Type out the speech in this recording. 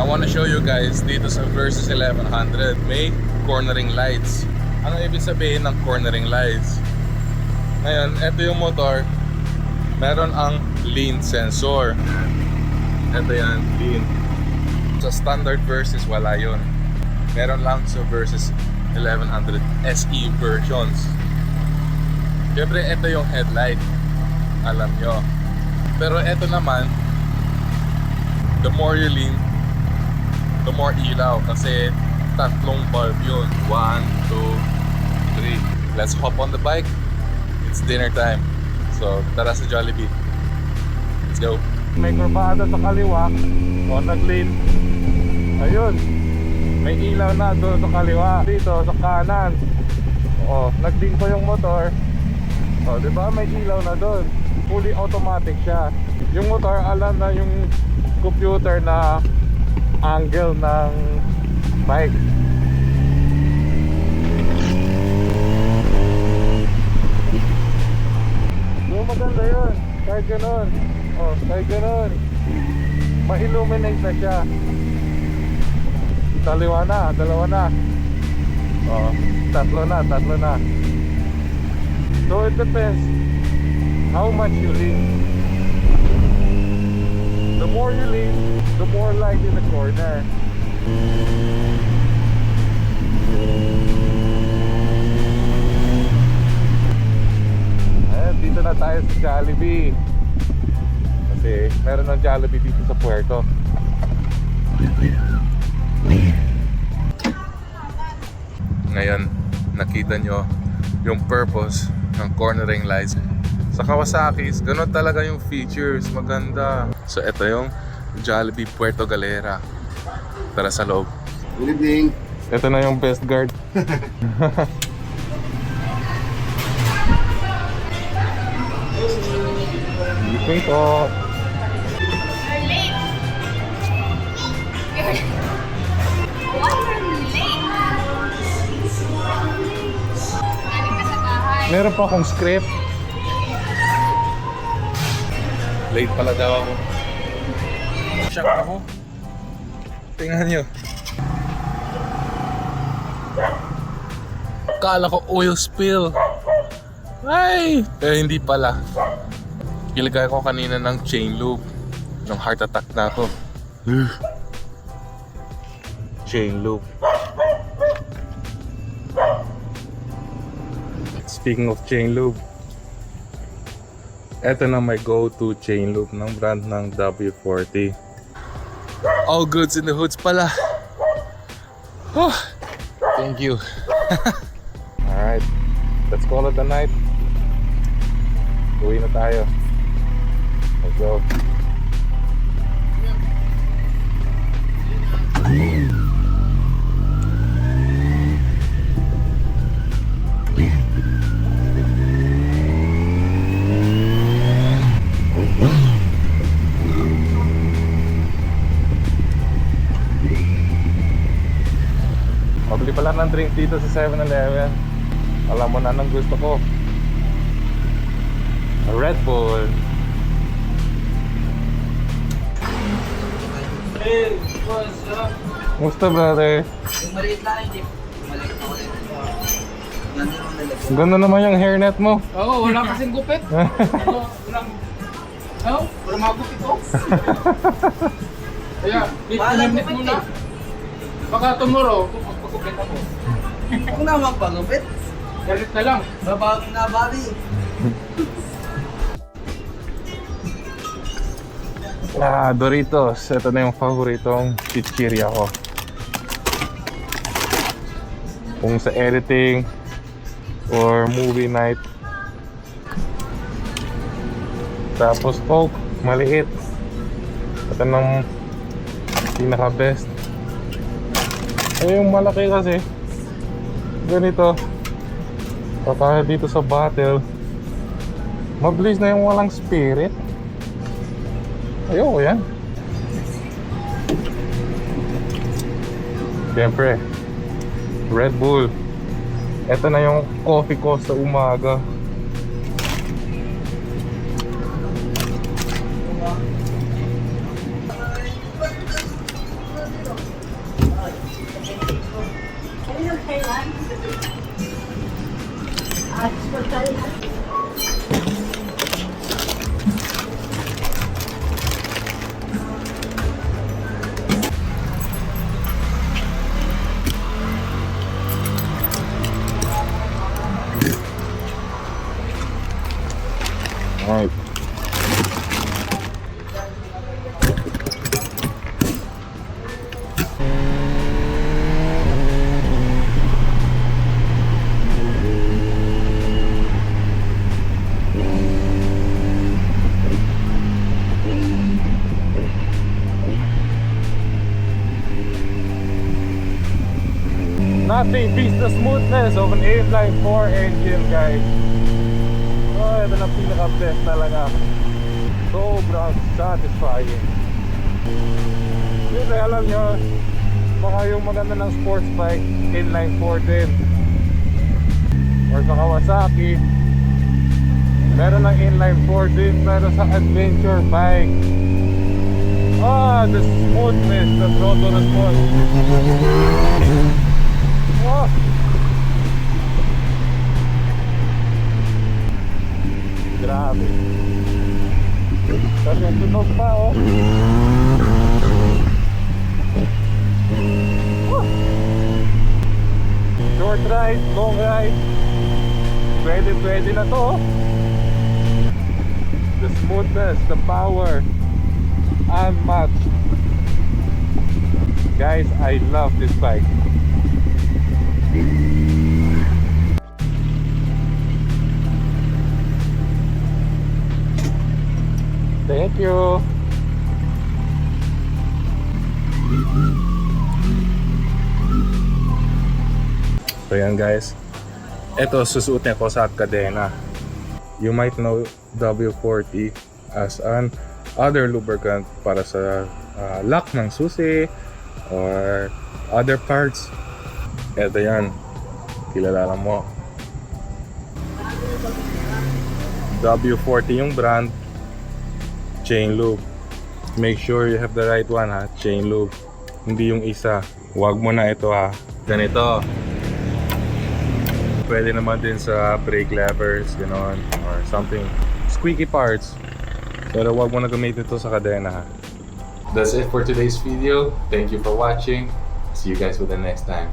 I wanna show you guys dito sa Versys 1100 may cornering lights. Ano ibig sabihin ng cornering lights? Ngayon, ito yung motor, meron ang lean sensor. Ito yan, lean. Sa standard Versys wala yun. Meron lang sa Versys 1100 SE versions. Siyempre, ito yung headlight, alam nyo. Pero ito naman, the more you lean, the more ilaw. Kasi tatlong bulb yun. 1, 2, 3. Let's hop on the bike. It's dinner time. So, tara sa Jollibee. Let's go. May kurbada sa kaliwa. O, nag-lean. Ayun. May ilaw na doon sa kaliwa. Dito, sa kanan. O, nag-lean ko yung motor. O, diba? May ilaw na doon. Fully automatic siya. Yung motor, alam na yung computer na angle ng bike. So, maganda yun. Kahit ganun. O, kahit ganun. Ma-illuminate na siya. Dalawa na, dalawa na. O, tatlo na. So it depends how much you lean. The more you lean, the more light in the corner. Ayan, dito na tayo sa Jollibee. Kasi meron ng Jollibee dito sa Puerto. Ngayon, nakita nyo yung purpose ng cornering lights. Sa Kawasaki's, ganun talaga yung features, maganda. So ito yung Jollibee Puerto Galera. Tara sa loob. Good evening. Ito na yung best guard. Evening po. You're late. Why are you late? Galing ka sa bahay. Meron pa akong script. Late pala daw ako. Shock ako. Tingnan nyo. Akala ko oil spill. Ay! Hindi pala. Ilagay ko kanina ng chain loop. Nung heart attack na ako. Chain loop. Speaking of chain loop, eto na my go-to chain loop ng brand ng W40. All goods in the hoods pala. Oh, thank you. Alright, let's call it a night. Uwi na tayo. Let's go. Mabili pala ng drink dito sa 7-Eleven. Alam mo na nang gusto ko. A Red Bull. Hey, what's up? Musta brother? Yung maliit lang, hindi. Maliit na ulit. Ganda naman nalagyan. Ang ganda naman yung hairnet mo. Oo, wala kasing gupit. Walang magupit ko. Kaya, Wala pinimit gupit muna. Baka tomorrow, magpagupit ako. Huwag na magpagupit. Galit na lang. Babawi na bawi. Doritos. Ito na yung favoritong chichirya ko. Kung sa editing or movie night. Tapos Coke, maliit. Ito ng pinaka best. Ay, yung malaki kasi ganito. Papaya dito sa bottle. Mabilis na yung walang spirit. Ayoko yan. Siyempre, Red Bull. Ito na yung coffee ko sa umaga. Alright. Nothing beats the smoothness of an inline 4 engine, guys. Oh, ito na pinaka-best talaga. Sobrang satisfying. Kasi alam nyo, baka yung maganda ng sports bike, inline 4 din. Or sa Kawasaki, meron ng inline 4 din, pero sa adventure bike. Ah, the smoothness, the throttle response. Oh. Grabe. Kasi ang tunog pa, oh. Oh. Short ride, long ride. Pwede na to, oh. The smoothness, the power, unmatched. Guys, I love this bike. Thank you. So yan guys, ito susuotin ko sa kadena. You might know W40 as an other lubricant para sa lock ng susi or other parts. Ito yan, kilala mo. W40 yung brand. Chain lube. Make sure you have the right one, ha. Chain lube. Hindi yung isa. Huwag mo na ito, ha. Ganito. Pwede naman din sa brake levers, gano'n, or something. Squeaky parts. Pero huwag mo na gamitin ito sa kadena, ha. That's it for today's video. Thank you for watching. See you guys with the next time.